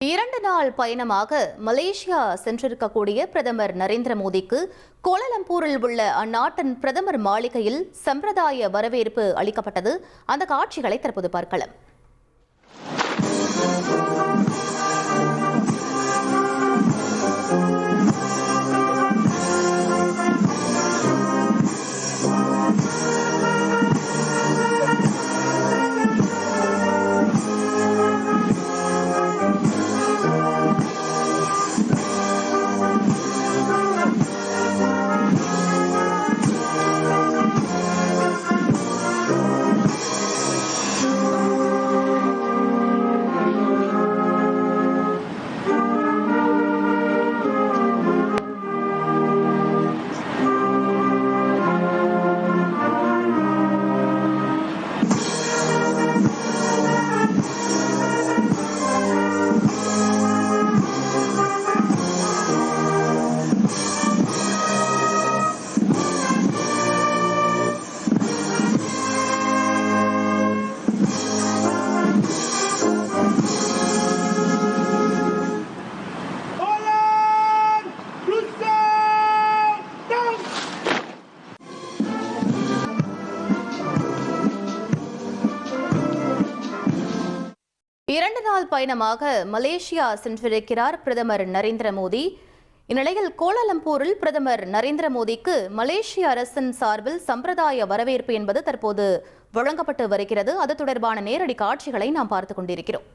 2 நாள் பயணமாக மலேசியா சென்றிருக்கக்கூடிய பிரதமர் நரேந்திர மோடிக்கு கோலாலம்பூரில் உள்ள அந்நாட்டின் பிரதமர் மாளிகையில் சம்பிரதாய வரவேற்பு அளிக்கப்பட்டது. அந்த காட்சிகளை தற்போது பார்க்கலாம். இரண்டு நாள் பயணமாக மலேசியா சென்றிருக்கிறார் பிரதமர் நரேந்திர மோடி. இந்நிலையில் கோலாலம்பூரில் பிரதமர் நரேந்திர மோடிக்கு மலேசிய அரசின் சார்பில் சம்பிரதாய வரவேற்பு என்பது தற்போது வழங்கப்பட்டு வருகிறது. அது தொடர்பான நேரடி காட்சிகளை நாம் பார்த்துக் கொண்டிருக்கிறோம்.